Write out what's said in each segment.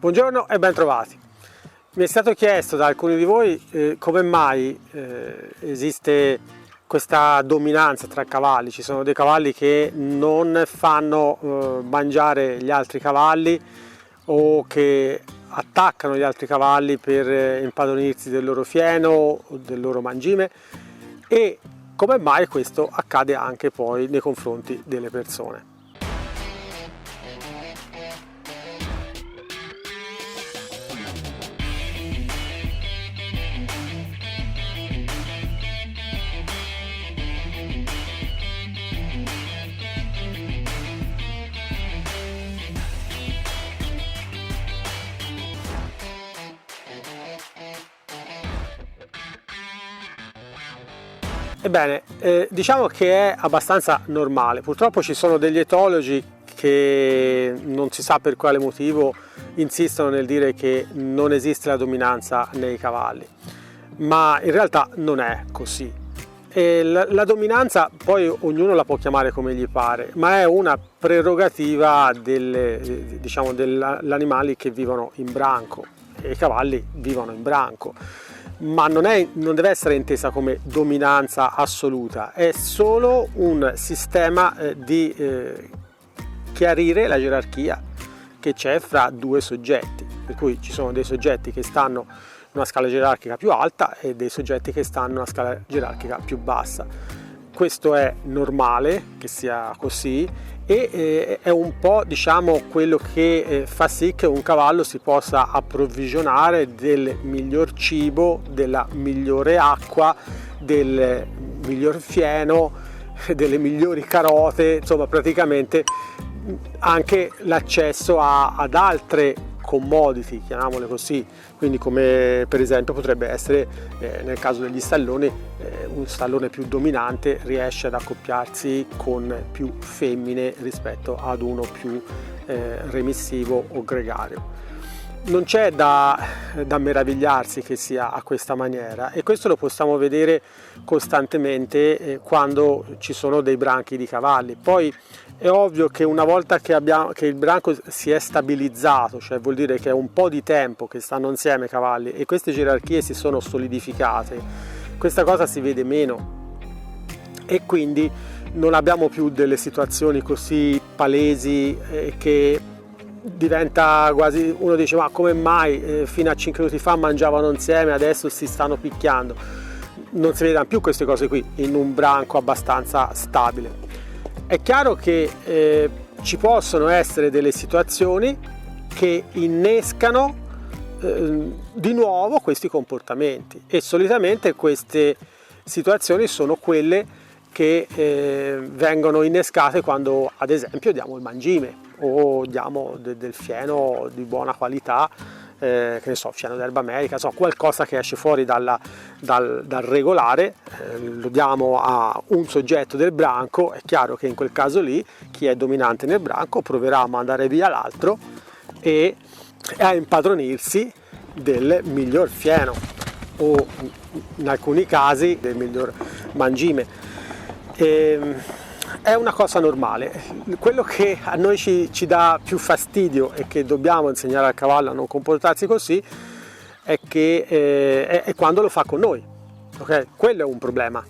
Buongiorno e bentrovati. Mi è stato chiesto da alcuni di voi come mai esiste questa dominanza tra cavalli. Ci sono dei cavalli che non fanno mangiare gli altri cavalli o che attaccano gli altri cavalli per impadronirsi del loro fieno o del loro mangime, e come mai questo accade anche poi nei confronti delle persone. Ebbene, diciamo che è abbastanza normale. Purtroppo ci sono degli etologi che non si sa per quale motivo insistono nel dire che non esiste la dominanza nei cavalli, ma in realtà non è così. E la dominanza poi ognuno la può chiamare come gli pare, ma è una prerogativa degli animali che vivono in branco, e i cavalli vivono in branco. Ma non deve essere intesa come dominanza assoluta, è solo un sistema di chiarire la gerarchia che c'è fra due soggetti, per cui ci sono dei soggetti che stanno in una scala gerarchica più alta e dei soggetti che stanno in una scala gerarchica più bassa. Questo è normale che sia così, e è un po' quello che fa sì che un cavallo si possa approvvigionare del miglior cibo, della migliore acqua, del miglior fieno, delle migliori carote, insomma praticamente anche l'accesso ad altre commodity, chiamiamole così, quindi come per esempio potrebbe essere nel caso degli stalloni, un stallone più dominante riesce ad accoppiarsi con più femmine rispetto ad uno più remissivo o gregario. Non c'è da meravigliarsi che sia a questa maniera, e questo lo possiamo vedere costantemente quando ci sono dei branchi di cavalli. Poi è ovvio che una volta che il branco si è stabilizzato, cioè vuol dire che è un po' di tempo che stanno insieme i cavalli e queste gerarchie si sono solidificate, questa cosa si vede meno, e quindi non abbiamo più delle situazioni così palesi che diventa quasi, uno dice: ma come mai fino a 5 minuti fa mangiavano insieme, adesso si stanno picchiando? Non si vedono più queste cose qui in un branco abbastanza stabile. È chiaro che ci possono essere delle situazioni che innescano di nuovo questi comportamenti, e solitamente queste situazioni sono quelle che vengono innescate quando ad esempio diamo il mangime o diamo del fieno di buona qualità, che ne so, fieno d'erba america, qualcosa che esce fuori dal regolare, lo diamo a un soggetto del branco. È chiaro che in quel caso lì chi è dominante nel branco proverà a mandare via l'altro e a impadronirsi del miglior fieno o in alcuni casi del miglior mangime. È una cosa normale. Quello che a noi ci dà più fastidio e che dobbiamo insegnare al cavallo a non comportarsi così è che è quando lo fa con noi, okay? Quello è un problema,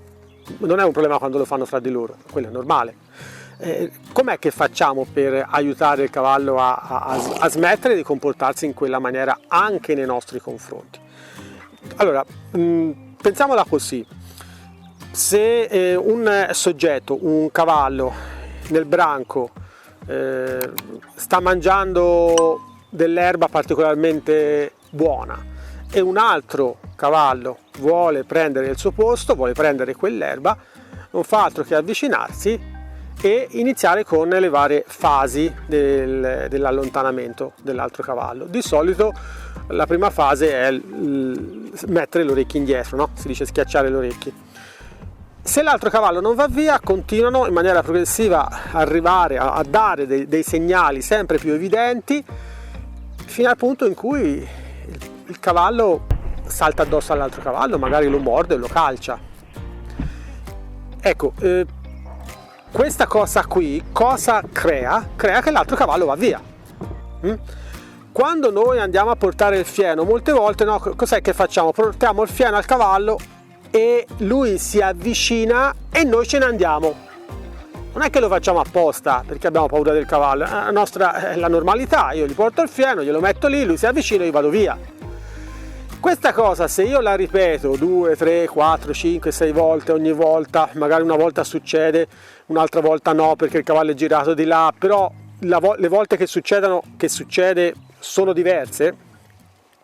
non è un problema quando lo fanno fra di loro, quello è normale. Com'è che facciamo per aiutare il cavallo a smettere di comportarsi in quella maniera anche nei nostri confronti? Allora, pensiamola così. Se un soggetto, un cavallo nel branco sta mangiando dell'erba particolarmente buona e un altro cavallo vuole prendere il suo posto, vuole prendere quell'erba, non fa altro che avvicinarsi e iniziare con le varie fasi dell'allontanamento dell'altro cavallo. Di solito la prima fase è mettere le orecchie indietro, no? Si dice schiacciare le orecchie. Se l'altro cavallo non va via, continuano in maniera progressiva a arrivare a dare dei segnali sempre più evidenti, fino al punto in cui il cavallo salta addosso all'altro cavallo, magari lo morde e lo calcia. Ecco, questa cosa qui cosa crea? Crea che l'altro cavallo va via. quando noi andiamo a portare il fieno, molte volte, no, cos'è che facciamo? Portiamo il fieno al cavallo e lui si avvicina e noi ce ne andiamo. Non è che lo facciamo apposta perché abbiamo paura del cavallo, è la normalità. Io gli porto il fieno, glielo metto lì, lui si avvicina e io vado via. Questa cosa, se io la ripeto 2, 3, 4, 5, 6 volte, ogni volta, magari una volta succede, un'altra volta no perché il cavallo è girato di là, però le volte che succede sono diverse,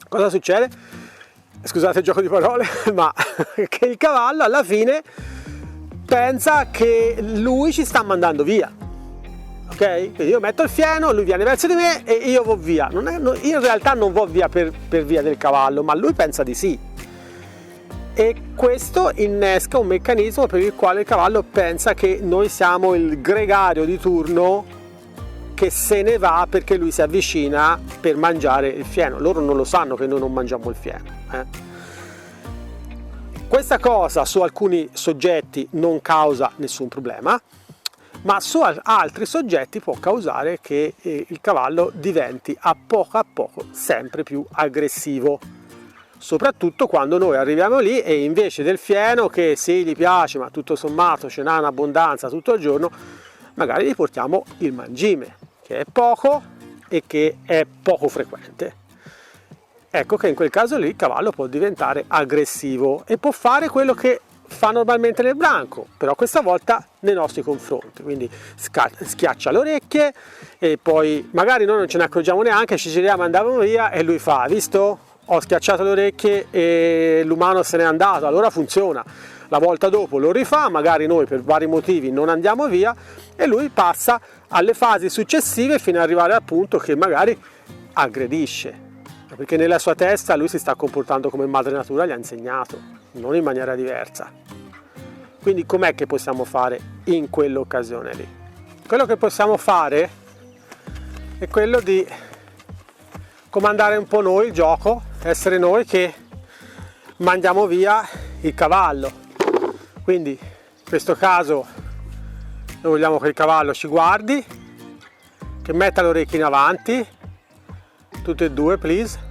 cosa succede? Scusate il gioco di parole, ma che il cavallo alla fine pensa che lui ci sta mandando via. Ok? Quindi io metto il fieno, lui viene verso di me e io vado via. Io in realtà non vado via per via del cavallo, ma lui pensa di sì. E questo innesca un meccanismo per il quale il cavallo pensa che noi siamo il gregario di turno che se ne va perché lui si avvicina per mangiare il fieno. Loro non lo sanno che noi non mangiamo il fieno. Questa cosa su alcuni soggetti non causa nessun problema, ma su altri soggetti può causare che il cavallo diventi a poco sempre più aggressivo, soprattutto quando noi arriviamo lì e invece del fieno, che sì gli piace ma tutto sommato ce n'ha in abbondanza tutto il giorno, magari gli portiamo il mangime, che è poco e che è poco frequente. Ecco che in quel caso lì il cavallo può diventare aggressivo e può fare quello che fa normalmente nel branco, però questa volta nei nostri confronti, quindi schiaccia le orecchie e poi magari noi non ce ne accorgiamo neanche, ci giriamo e andiamo via e lui fa: visto? Ho schiacciato le orecchie e l'umano se n'è andato, allora funziona. La volta dopo lo rifà, magari noi per vari motivi non andiamo via e lui passa alle fasi successive fino ad arrivare al punto che magari aggredisce, perché nella sua testa lui si sta comportando come madre natura gli ha insegnato, non in maniera diversa. Quindi com'è che possiamo fare in quell'occasione lì? Quello che possiamo fare è quello di comandare un po' noi il gioco, essere noi che mandiamo via il cavallo. Quindi in questo caso noi vogliamo che il cavallo ci guardi, che metta le orecchie in avanti, tutte e due, please.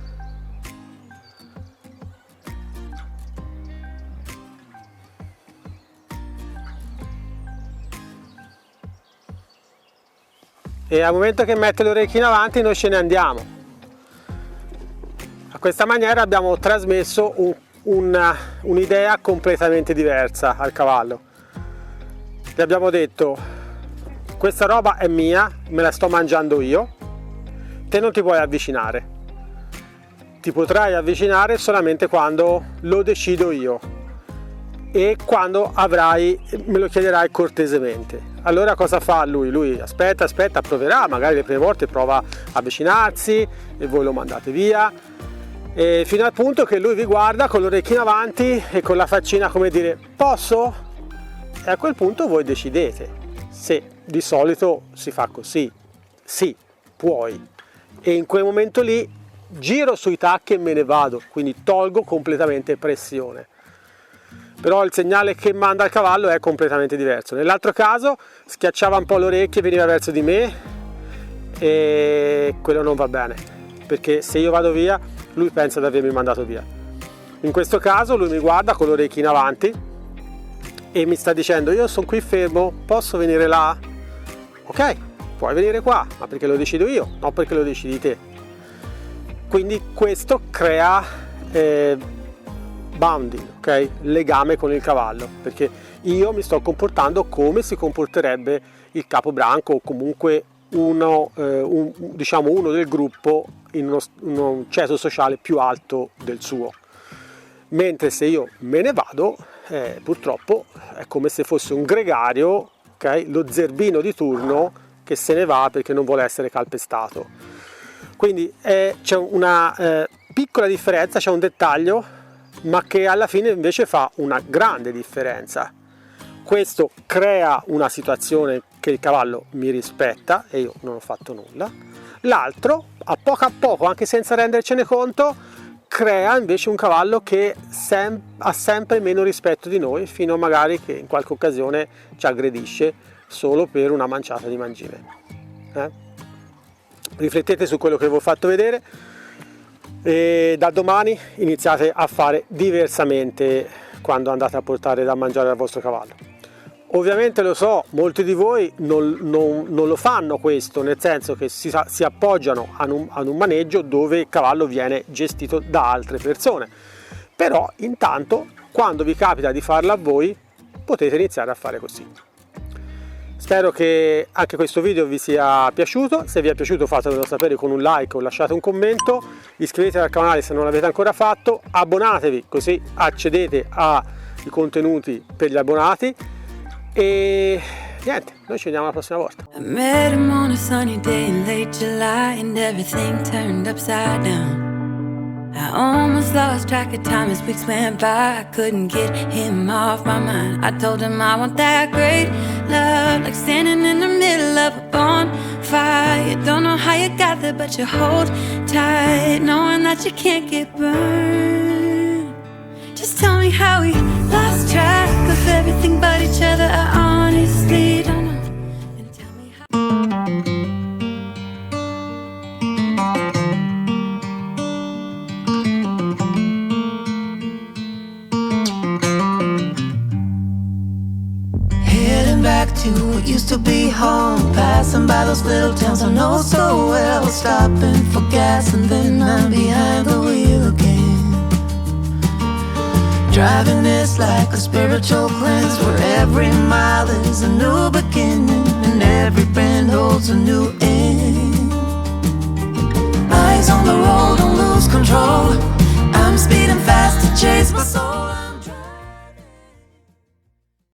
E al momento che mette le orecchie in avanti noi ce ne andiamo. A questa maniera abbiamo trasmesso un'idea completamente diversa al cavallo. Gli abbiamo detto: questa roba è mia, me la sto mangiando io, te non ti puoi avvicinare, ti potrai avvicinare solamente quando lo decido io e quando me lo chiederai cortesemente. Allora cosa fa lui? Lui aspetta, proverà, magari le prime volte prova a avvicinarsi e voi lo mandate via, e fino al punto che lui vi guarda con l'orecchio in avanti e con la faccina come dire: posso? E a quel punto voi decidete. Se di solito si fa così, sì, puoi, e in quel momento lì giro sui tacchi e me ne vado, quindi tolgo completamente pressione. Però il segnale che manda il cavallo è completamente diverso. Nell'altro caso schiacciava un po' le orecchie, veniva verso di me e quello non va bene, perché se io vado via lui pensa di avermi mandato via. In questo caso lui mi guarda con le orecchie in avanti e mi sta dicendo: io sono qui fermo, posso venire là? Ok, puoi venire qua, ma perché lo decido io, non perché lo decidi te. Quindi questo crea bounding, ok? Legame con il cavallo, perché io mi sto comportando come si comporterebbe il capobranco o comunque uno del gruppo in uno ceto sociale più alto del suo. Mentre se io me ne vado, purtroppo è come se fosse un gregario, okay? Lo zerbino di turno che se ne va perché non vuole essere calpestato. Quindi c'è una piccola differenza, c'è un dettaglio, ma che alla fine invece fa una grande differenza. Questo crea una situazione che il cavallo mi rispetta e io non ho fatto nulla. L'altro, a poco, anche senza rendercene conto, crea invece un cavallo che ha sempre meno rispetto di noi, fino a magari che in qualche occasione ci aggredisce solo per una manciata di mangime. riflettete su quello che vi ho fatto vedere e da domani iniziate a fare diversamente quando andate a portare da mangiare al vostro cavallo. Ovviamente lo so, molti di voi non lo fanno questo, nel senso che si appoggiano ad un maneggio dove il cavallo viene gestito da altre persone, però intanto quando vi capita di farlo a voi potete iniziare a fare così. Spero che anche questo video vi sia piaciuto. Se vi è piaciuto fatemelo sapere con un like o lasciate un commento, iscrivetevi al canale se non l'avete ancora fatto, abbonatevi così accedete ai contenuti per gli abbonati e niente, noi ci vediamo la prossima volta. I met him on a sunny day in late July and everything turned upside down. I almost lost track of time as weeks went by. I couldn't get him off my mind. I told him I want that great love, like standing in the middle of a bonfire. You don't know how you got there, but you hold tight, knowing that you can't get burned. Just tell me how we lost track of everything but each other. I honestly don't know. And tell me how. Back to what used to be home, passing by those little towns I know so well, stopping for gas and then I'm behind the wheel again. Driving this like a spiritual cleanse, where every mile is a new beginning and every bend holds a new end. Eyes on the road, don't lose control. I'm speeding fast to chase my soul.